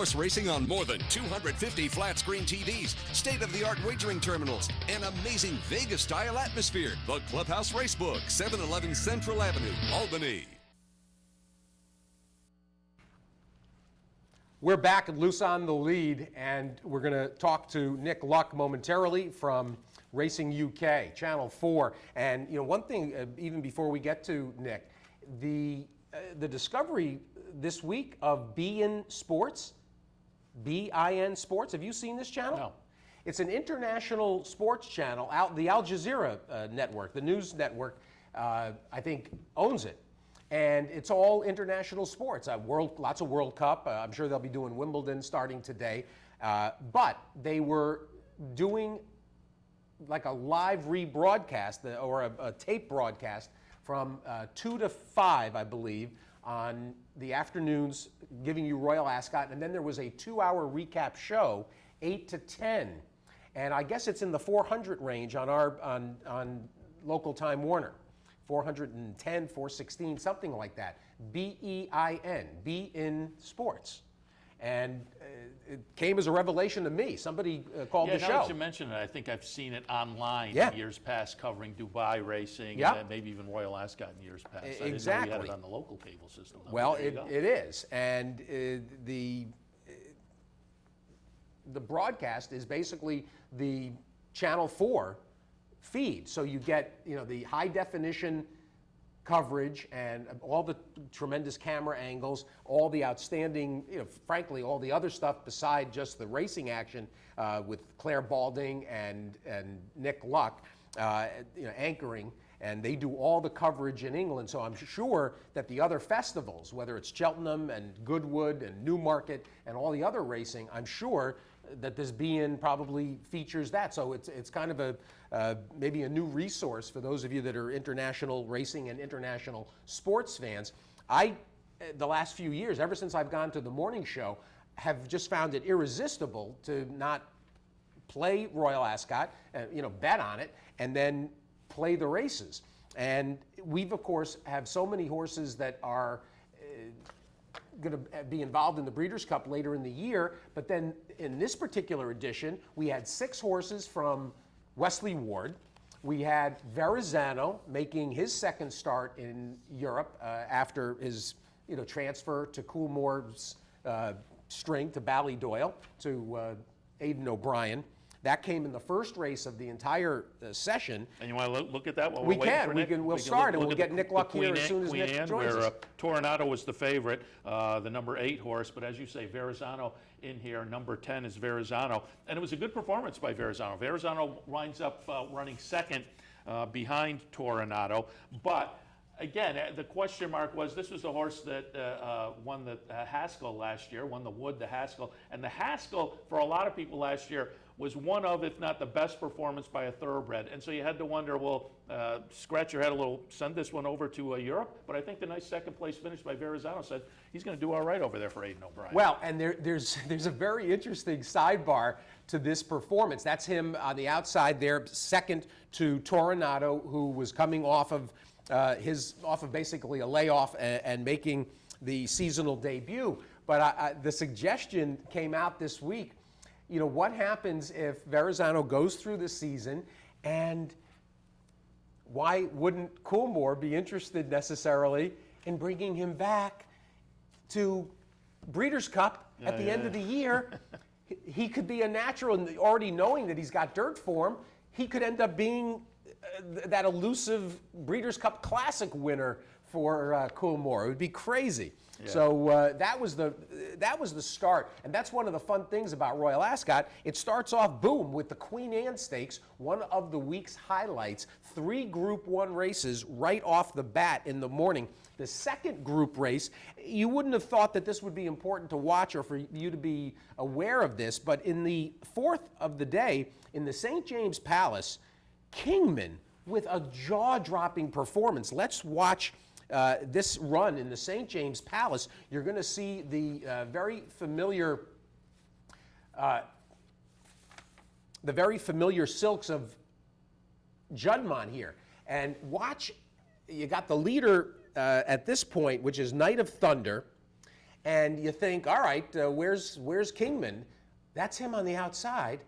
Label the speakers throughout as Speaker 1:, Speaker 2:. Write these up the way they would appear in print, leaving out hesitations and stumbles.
Speaker 1: horse racing on more than 250 flat-screen TVs, state-of-the-art wagering terminals, and amazing Vegas-style atmosphere. The Clubhouse Racebook, 711 Central Avenue, Albany.
Speaker 2: We're back at Loose on the Lead, and we're going to talk to Nick Luck momentarily from Racing UK, Channel 4. And, you know, one thing, even before we get to Nick, the discovery this week of BIN Sports, BIN Sports. Have you seen this channel?
Speaker 3: No.
Speaker 2: It's an international sports channel. The Al Jazeera network, the news network, I think owns it. And it's all international sports. Lots of World Cup. I'm sure they'll be doing Wimbledon starting today. But they were doing like a live rebroadcast or a tape broadcast from 2 to 5, I believe, on the afternoons, giving you Royal Ascot. And then there was a 2-hour recap show, 8 to 10. And I guess it's in the 400 range on on local Time Warner. 410, 416, something like that. BEIN, BIN Sports. And it came as a revelation to me. Somebody called the show.
Speaker 3: Now that you mention it, I think I've seen it online in years past covering Dubai racing and maybe even Royal Ascot in years past.
Speaker 2: Exactly. I didn't know we
Speaker 3: had it on the local cable system.
Speaker 2: Well, it is. And the broadcast is basically the Channel 4 feed. So you get, you know, the high definition coverage and all the tremendous camera angles, all the outstanding, you know, frankly, all the other stuff beside just the racing action with Claire Balding and Nick Luck, you know, anchoring. And they do all the coverage in England. So I'm sure that the other festivals, whether it's Cheltenham and Goodwood and Newmarket and all the other racing, I'm sure that this BIN probably features that. So it's kind of a maybe a new resource for those of you that are international racing and international sports fans. The last few years, ever since I've gone to the morning show, have just found it irresistible to not play Royal Ascot, you know, bet on it, and then play the races. And we've, of course, have so many horses that are going to be involved in the Breeders' Cup later in the year. But then in this particular edition, we had 6 horses from Wesley Ward. We had Verrazano making his second start in Europe after his, you know, transfer to Coolmore's string to Ballydoyle to Aidan O'Brien. That came in the first race of the entire session.
Speaker 3: And you want to look at that while
Speaker 2: we
Speaker 3: we're waiting for Nick?
Speaker 2: We'll start, and we'll get Nick Luck here as soon as Nick joins us.
Speaker 3: Toronado was the favorite, the number 8 horse, but as you say, Verrazano in here, number 10 is Verrazano. And it was a good performance by Verrazano. Verrazano winds up running second behind Toronado, but again, the question mark was, this was a horse that won the Haskell last year, won the Wood, the Haskell. And the Haskell, for a lot of people last year, was one of, if not the best performance by a thoroughbred. And so you had to wonder, well, scratch your head a little, send this one over to Europe. But I think the nice second place finish by Verrazano said he's going to do all right over there for Aidan O'Brien.
Speaker 2: Well, and there's a very interesting sidebar to this performance. That's him on the outside there, second to Toronado, who was coming off of basically a layoff and making the seasonal debut. But the suggestion came out this week, you know, what happens if Verrazano goes through the season, and why wouldn't Coolmore be interested necessarily in bringing him back to Breeders' Cup at the end of the year? He could be a natural, and already knowing that he's got dirt form, he could end up being that elusive Breeders' Cup Classic winner for Coolmore. It would be crazy. Yeah. So that was the start, and that's one of the fun things about Royal Ascot. It starts off, boom, with the Queen Anne Stakes, one of the week's highlights. 3 Group 1 races right off the bat in the morning. The second group race, you wouldn't have thought that this would be important to watch or for you to be aware of this, but in the 4th of the day, in the St. James Palace, Kingman with a jaw-dropping performance. Let's watch this run in the St. James Palace. You're going to see the very familiar silks of Juddmonte here. And watch, you got the leader at this point, which is Knight of Thunder. and you think, all right, where's Kingman? That's him on the outside.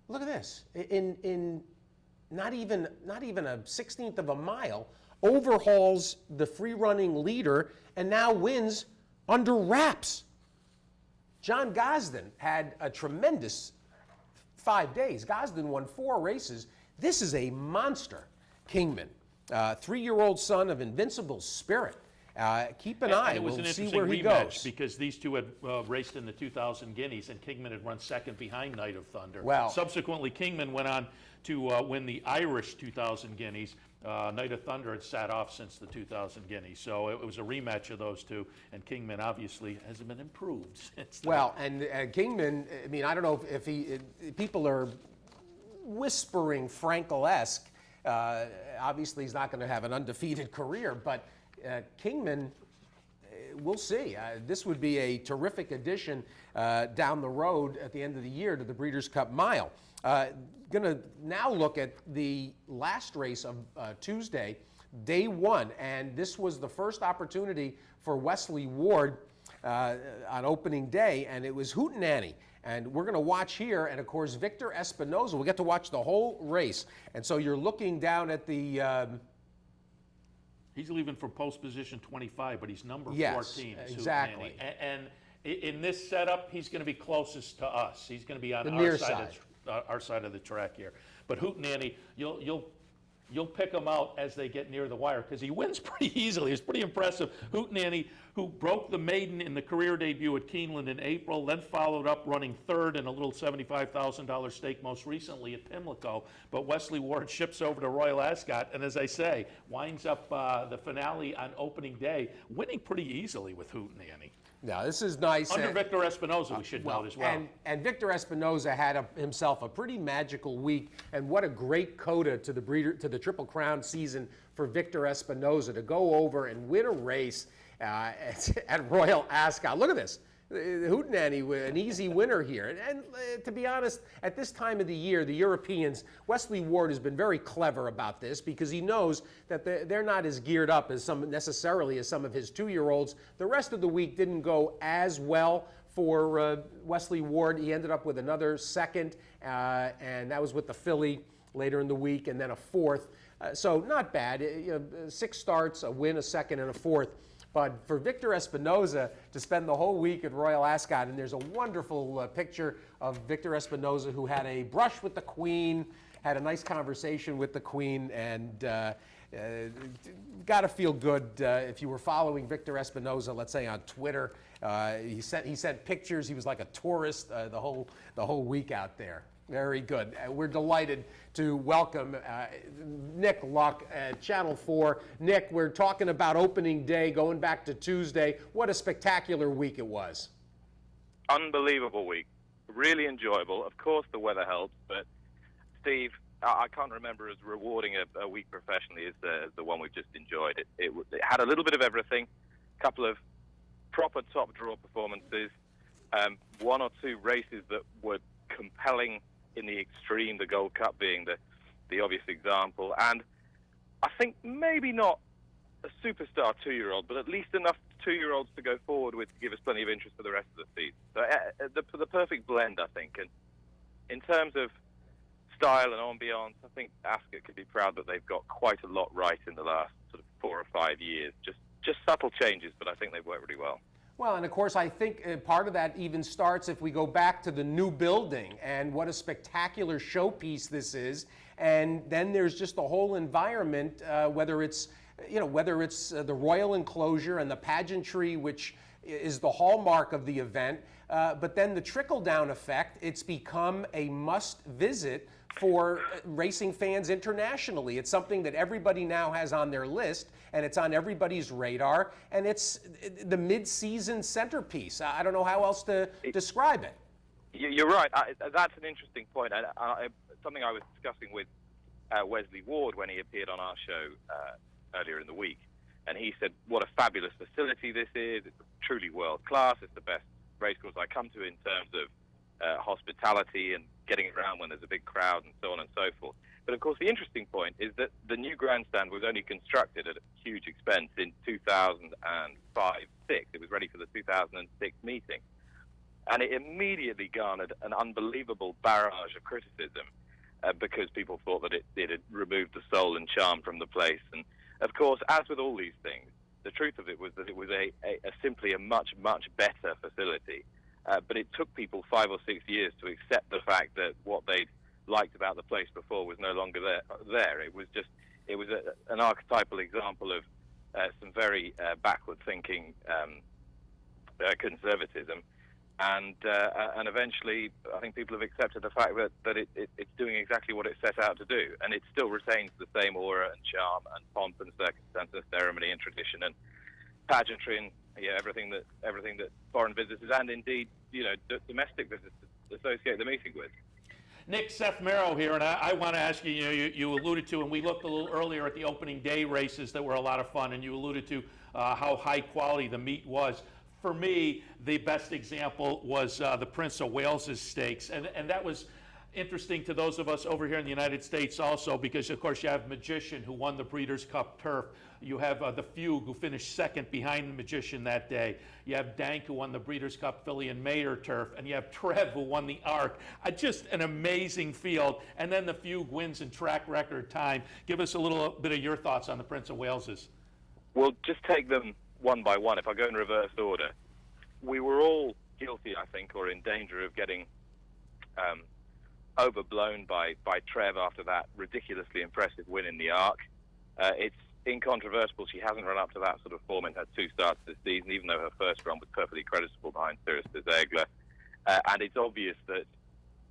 Speaker 2: Look at this. In not even a 16th of a mile, overhauls the free-running leader and now wins under wraps. John Gosden had a tremendous 5 days. Gosden won 4 races. This is a monster, Kingman. 3-year-old son of invincible spirit. Keep an eye.
Speaker 3: And it was
Speaker 2: we'll
Speaker 3: an
Speaker 2: see
Speaker 3: interesting
Speaker 2: where he
Speaker 3: rematch
Speaker 2: goes.
Speaker 3: because these two had raced in the 2000 Guineas, and Kingman had run second behind Night of Thunder.
Speaker 2: Well,
Speaker 3: subsequently, Kingman went on to win the Irish 2000 Guineas. Night of Thunder had sat off since the 2000 Guineas, so it was a rematch of those two, and Kingman obviously has been improved since then.
Speaker 2: well, and Kingman, I mean, I don't know if people are whispering Frankel-esque. Obviously, he's not going to have an undefeated career, but Kingman, we'll see. This would be a terrific addition down the road at the end of the year to the Breeders' Cup Mile. Going to now look at the last race of Tuesday, day 1, and this was the first opportunity for Wesley Ward on opening day, and it was Hootenanny. And we're going to watch here, and of course, Victor Espinoza. We'll get to watch the whole race. And so you're looking down at the...
Speaker 3: He's leaving for post position 25, but he's number 14.
Speaker 2: Exactly.
Speaker 3: And in this setup, he's going to be closest to us. He's going to be on
Speaker 2: The
Speaker 3: our
Speaker 2: near
Speaker 3: side,
Speaker 2: side.
Speaker 3: Our side of the track here. But Hootenanny, you'll pick him out as they get near the wire because he wins pretty easily. It's pretty impressive. Hootenanny, who broke the maiden in the career debut at Keeneland in April, then followed up running third in a little $75,000 stake most recently at Pimlico. But Wesley Ward ships over to Royal Ascot, and as I say, winds up the finale on opening day, winning pretty easily with Hootenanny.
Speaker 2: Now, this is nice.
Speaker 3: Under Victor Espinoza, we should note as well.
Speaker 2: And Victor Espinoza had himself a pretty magical week, and what a great coda to the Triple Crown season for Victor Espinoza to go over and win a race at Royal Ascot. Look at this. Hootenanny, an easy winner here. And to be honest, at this time of the year, the Europeans, Wesley Ward has been very clever about this because he knows that they're not as geared up as necessarily as some of his 2-year-olds. The rest of the week didn't go as well for Wesley Ward. He ended up with another second, and that was with the filly later in the week, and then a fourth. So not bad. 6 starts, a win, a second, and a fourth. But for Victor Espinoza to spend the whole week at Royal Ascot, and there's a wonderful picture of Victor Espinoza who had a brush with the Queen, had a nice conversation with the Queen, and got to feel good if you were following Victor Espinoza, let's say on Twitter. He sent pictures. He was like a tourist the whole week out there. Very good. We're delighted to welcome Nick Luck at Channel 4. Nick, we're talking about opening day, going back to Tuesday. What a spectacular week it was.
Speaker 4: Unbelievable week. Really enjoyable. Of course, the weather helped, but Steve, I can't remember as rewarding a week professionally as the one we've just enjoyed. It had a little bit of everything, a couple of proper top draw performances, 1 or 2 races that were compelling in the extreme, the Gold Cup being the obvious example, and I think maybe not a superstar 2-year-old, but at least enough 2-year-olds to go forward with to give us plenty of interest for the rest of the season. So the perfect blend, I think. And in terms of style and ambiance, I think Ascot could be proud that they've got quite a lot right in the last sort of 4 or 5 years. Just subtle changes, but I think they've worked really well.
Speaker 2: Well, and of course, I think part of that even starts if we go back to the new building and what a spectacular showpiece this is. And then there's just the whole environment, whether it's the royal enclosure and the pageantry, which is the hallmark of the event, but then the trickle-down effect. It's become a must-visit for racing fans internationally. It's something that everybody now has on their list, and it's on everybody's radar, and it's the mid-season centerpiece. I don't know how else to describe it.
Speaker 4: You're right. That's an interesting point. Something I was discussing with Wesley Ward when he appeared on our show earlier in the week, and he said what a fabulous facility this is. It's truly world-class. It's the best racecourse I come to in terms of hospitality and getting around when there's a big crowd and so on and so forth. But of course, the interesting point is that the new grandstand was only constructed at a huge expense in 2005-6. It was ready for the 2006 meeting. And it immediately garnered an unbelievable barrage of criticism because people thought that it had removed the soul and charm from the place. And of course, as with all these things, the truth of it was that it was simply a much, much better facility. But it took people 5 or 6 years to accept the fact that what they'd liked about the place before was no longer there. It was an archetypal example of some very backward-thinking conservatism. And eventually, I think people have accepted the fact that it's doing exactly what it set out to do, and it still retains the same aura and charm and pomp and circumstance and ceremony and tradition and pageantry and everything that foreign visitors and indeed domestic visitors associate the meeting with.
Speaker 3: Nick, Seth Merrow here, and I want to ask you, you alluded to, and we looked a little earlier at the opening day races that were a lot of fun, and you alluded to how high quality the meat was. For me, the best example was the Prince of Wales's Stakes, and that was interesting to those of us over here in the United States also, because of course you have Magician, who won the Breeders' Cup Turf. You have the Fugue, who finished second behind the Magician that day. You have Dank, who won the Breeders' Cup Filly and Mayor Turf, and you have Trev, who won the Arc. Just an amazing field, and then the Fugue wins in track record time. Give us a little bit of your thoughts on the Prince of Wales's.
Speaker 4: We'll just take them one by one. If I go in reverse order, we were all guilty, I think, or in danger of getting overblown by Trev after that ridiculously impressive win in the Arc. It's incontrovertible. She hasn't run up to that sort of form in her 2 starts this season, even though her first run was perfectly creditable behind Cirrus de Zegler. And it's obvious that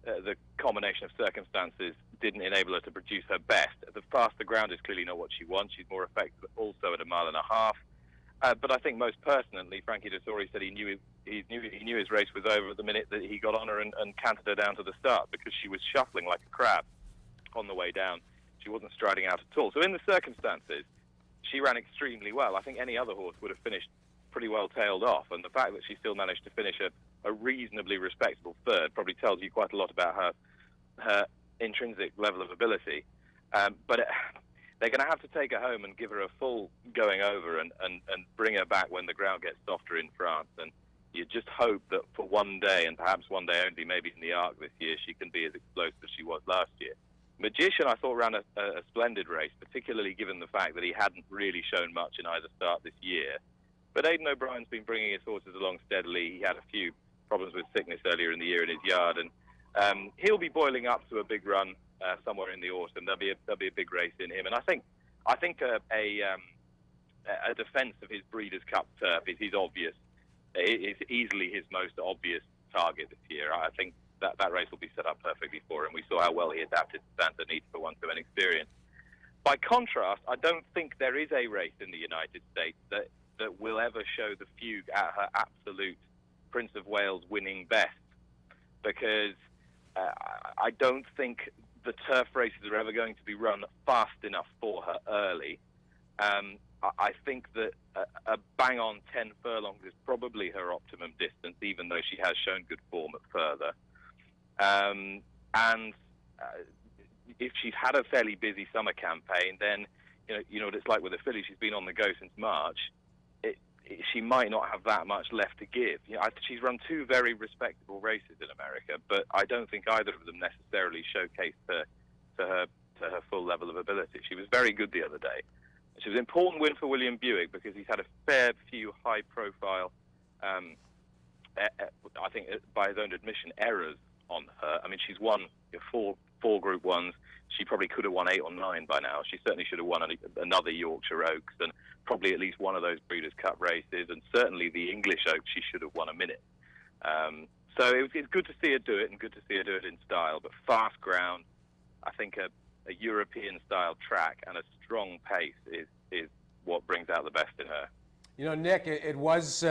Speaker 4: the combination of circumstances didn't enable her to produce her best. The faster ground is clearly not what she wants. She's more effective also at 1.5 miles. But I think most pertinently, Frankie Dettori said he knew his race was over at the minute that he got on her and cantered her down to the start, because she was shuffling like a crab on the way down. She wasn't striding out at all. So in the circumstances, she ran extremely well. I think any other horse would have finished pretty well tailed off, and the fact that she still managed to finish a reasonably respectable third probably tells you quite a lot about her intrinsic level of ability. But they're going to have to take her home and give her a full going over and bring her back when the ground gets softer in France. And you just hope that for one day, and perhaps one day only, maybe in the Arc this year, she can be as explosive as she was last year. Magician, I thought, ran a splendid race, particularly given the fact that he hadn't really shown much in either start this year. But Aidan O'Brien's been bringing his horses along steadily. He had a few problems with sickness earlier in the year in his yard, and he'll be boiling up to a big run somewhere in the autumn. There'll be a big race in him, and I think a defence of his Breeders' Cup Turf is obvious. It's easily his most obvious target this year. I think that race will be set up perfectly for him. We saw how well he adapted to Santa Anita for once of an experience. By contrast, I don't think there is a race in the United States that will ever show the Fugue at her absolute Prince of Wales winning best, because I don't think the turf races are ever going to be run fast enough for her early. I think that a bang-on 10 furlongs is probably her optimum distance, even though she has shown good form at further. And if she's had a fairly busy summer campaign, then you know what it's like with the filly. She's been on the go since March. She might not have that much left to give. She's run 2 very respectable races in America, but I don't think either of them necessarily showcased her to her full level of ability. She was very good the other day. She was an important win for William Buick because he's had a fair few high-profile, I think by his own admission, errors on her. I mean, she's won 4 Group 1s. She probably could have won 8 or 9 by now. She certainly should have won another Yorkshire Oaks and probably at least one of those Breeders' Cup races, and certainly the English Oaks she should have won a minute. So it's good to see her do it, and good to see her do it in style. But fast ground, I think a European-style track and a strong pace is what brings out the best in her.
Speaker 2: You know, Nick, it was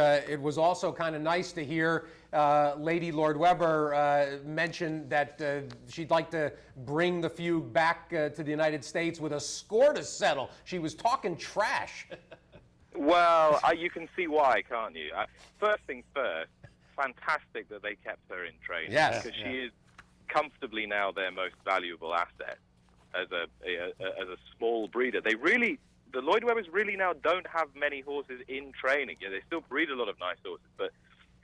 Speaker 2: also kind of nice to hear Lady Lord Weber mention that she'd like to bring the Fugue back to the United States with a score to settle. She was talking trash.
Speaker 4: Well, you can see why, can't you? First things first, fantastic that they kept her in training.
Speaker 2: Yes.
Speaker 4: Because she is comfortably now their most valuable asset. as a small breeder. The Lloyd Webbers really now don't have many horses in training. They still breed a lot of nice horses, but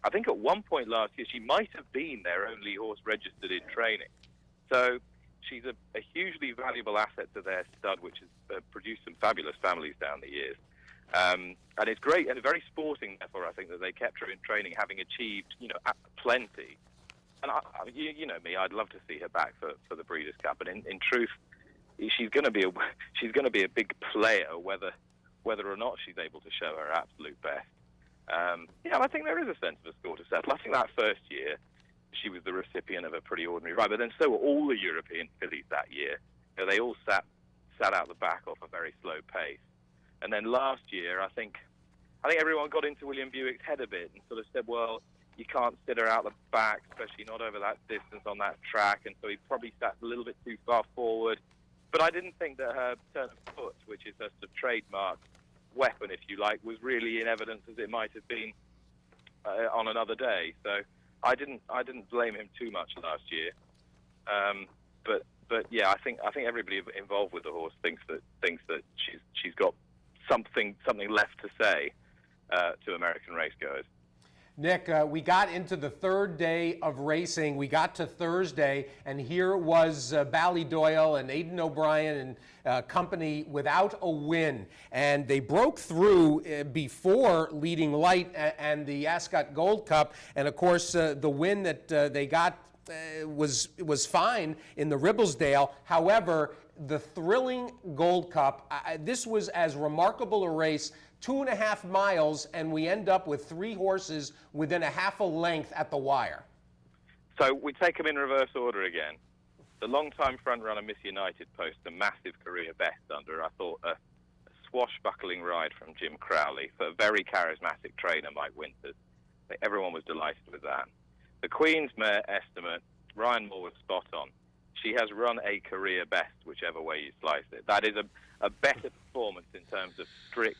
Speaker 4: I think at one point last year she might have been their only horse registered in training. So she's a hugely valuable asset to their stud, which has produced some fabulous families down the years. And it's great and very sporting, therefore, I think, that they kept her in training, having achieved, plenty. And you know me, I'd love to see her back for the Breeders' Cup. And in truth, she's going to be a big player, whether or not she's able to show her absolute best. I think there is a sense of a score to settle. I think that first year, she was the recipient of a pretty ordinary ride, but then so were all the European fillies that year. They all sat out the back off a very slow pace. And then last year, I think everyone got into William Buick's head a bit and sort of said, well, you can't sit her out the back, especially not over that distance on that track, and so he probably sat a little bit too far forward. But I didn't think that her turn of foot, which is her sort of trademark weapon, if you like, was really in evidence as it might have been on another day. So I didn't blame him too much last year. But yeah, I think everybody involved with the horse thinks that she's got something left to say to American racegoers.
Speaker 2: Nick, we got into the third day of racing. We got to Thursday, and here was Ballydoyle and Aidan O'Brien and company without a win. And they broke through before Leading Light and the Ascot Gold Cup. And, of course, the win that they got was fine in the Ribblesdale. However, the thrilling Gold Cup, this was as remarkable a race, 2.5 miles, and we end up with 3 horses within a half a length at the wire.
Speaker 4: So we take them in reverse order again. The long-time front-runner Miss United posts a massive career best under, I thought, a swashbuckling ride from Jim Crowley for a very charismatic trainer, Mike Winters. Everyone was delighted with that. The Queen's Mare estimate, Ryan Moore was spot on. She has run a career best, whichever way you slice it. That is a better performance in terms of strict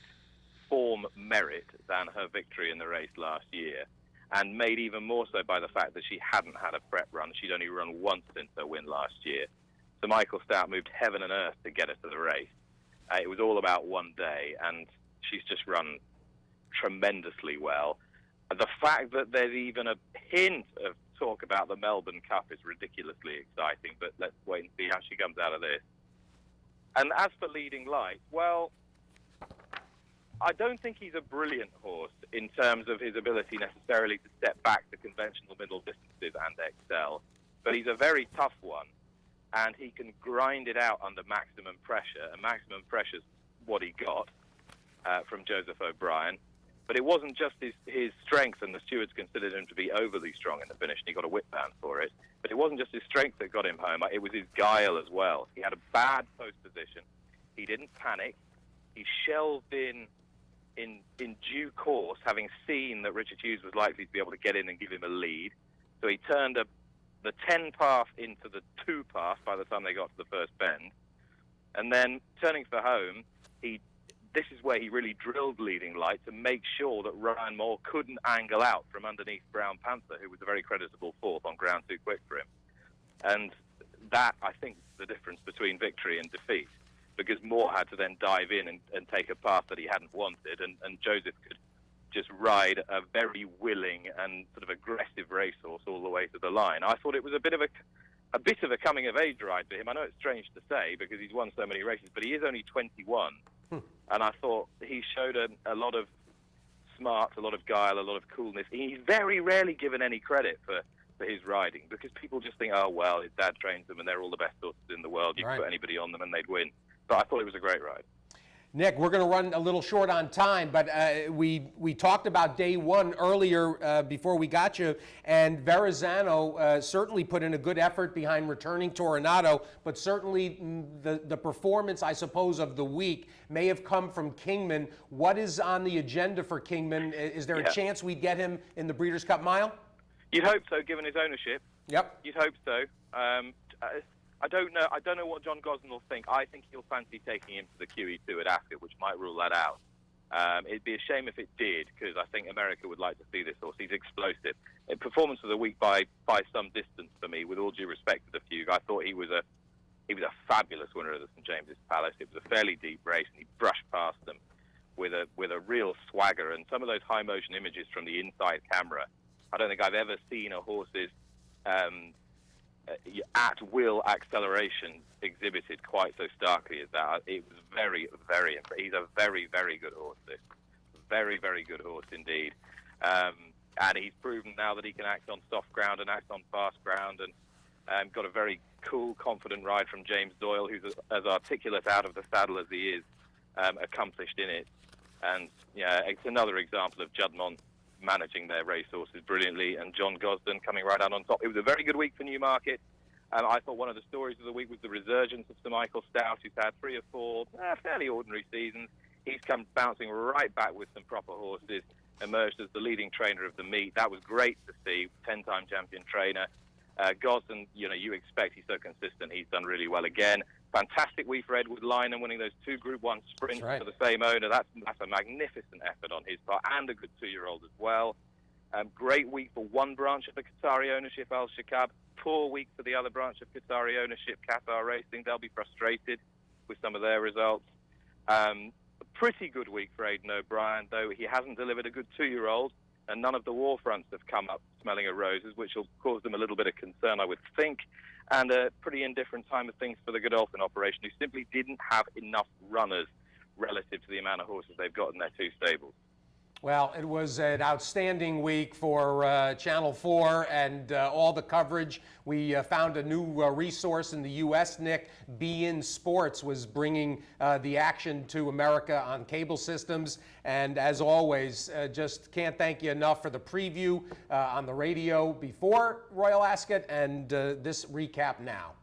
Speaker 4: form merit than her victory in the race last year, and made even more so by the fact that she hadn't had a prep run. She'd only run once since her win last year. So Michael Stout moved heaven and earth to get her to the race. It was all about one day, and she's just run tremendously well. The fact that there's even a hint of talk about the Melbourne Cup is ridiculously exciting, but let's wait and see how she comes out of this. And as for Leading Light, well, I don't think he's a brilliant horse in terms of his ability necessarily to step back to conventional middle distances and excel, but he's a very tough one, and he can grind it out under maximum pressure, and maximum pressure's what he got from Joseph O'Brien. But it wasn't just his strength, and the stewards considered him to be overly strong in the finish, and he got a whip band for it. But it wasn't just his strength that got him home, it was his guile as well. He had a bad post position. He didn't panic. He shelved in due course, having seen that Richard Hughes was likely to be able to get in and give him a lead. So he turned the 10 path into the 2 path by the time they got to the first bend. And then turning for home, this is where he really drilled Leading Light to make sure that Ryan Moore couldn't angle out from underneath Brown Panther, who was a very creditable fourth on ground too quick for him. And that, I think, is the difference between victory and defeat, because Moore had to then dive in and take a path that he hadn't wanted, and Joseph could just ride a very willing and sort of aggressive racehorse all the way to the line. I thought it was a bit of a coming-of-age ride for him. I know it's strange to say because he's won so many races, but he is only 21, and I thought he showed a lot of smarts, a lot of guile, a lot of coolness. He's very rarely given any credit for his riding, because people just think, oh, well, his dad trains them and they're all the best horses in the world. You could put anybody on them and they'd win. But I thought it was a great ride.
Speaker 2: Nick, we're going to run a little short on time, but we talked about day one earlier before we got you, and Verrazano certainly put in a good effort behind returning Toronado, but certainly the performance, I suppose, of the week may have come from Kingman. What is on the agenda for Kingman? Is there a chance we'd get him in the Breeders' Cup Mile?
Speaker 4: You'd hope so, given his ownership.
Speaker 2: Yep.
Speaker 4: You'd hope so. I don't know what John Gosden will think. I think he'll fancy taking him to the QE2 at Ascot, which might rule that out. It'd be a shame if it did, because I think America would like to see this horse. He's explosive. Performance of the week by some distance for me, with all due respect to the Fugue. I thought he was He was a fabulous winner of the St James's Palace. It was a fairly deep race, and he brushed past them with a real swagger. And some of those high motion images from the inside camera, I don't think I've ever seen a horse's at will acceleration exhibited quite so starkly as that. It was very, very impressive. He's a very, very good horse, this. Very, very good horse indeed. And he's proven now that he can act on soft ground and act on fast ground, and got a very cool, confident ride from James Doyle, who's as articulate out of the saddle as he is accomplished in it. And yeah, it's another example of Juddmonte managing their racehorses brilliantly, and John Gosden coming right out on top. It was a very good week for Newmarket. I thought one of the stories of the week was the resurgence of Sir Michael Stoute, who's had 3 or 4 fairly ordinary seasons. He's come bouncing right back with some proper horses, emerged as the leading trainer of the meet. That was great to see, 10-time champion trainer. Gosden, you expect, he's so consistent. He's done really well again. Fantastic week for Edward Lynham, winning those 2 Group 1 sprints for the same owner. That's a magnificent effort on his part, and a good 2-year-old as well. Great week for one branch of the Qatari ownership, Al Shakab. Poor week for the other branch of Qatari ownership, Qatar Racing. They'll be frustrated with some of their results. A pretty good week for Aidan O'Brien, though he hasn't delivered a good 2-year-old, and none of the war fronts have come up smelling of roses, which will cause them a little bit of concern, I would think. And a pretty indifferent time of things for the Godolphin operation, who simply didn't have enough runners relative to the amount of horses they've got in their 2 stables.
Speaker 2: Well, it was an outstanding week for Channel 4 and all the coverage. We found a new resource in the U.S., Nick. beIN Sports was bringing the action to America on cable systems. And as always, just can't thank you enough for the preview on the radio before Royal Ascot and this recap now.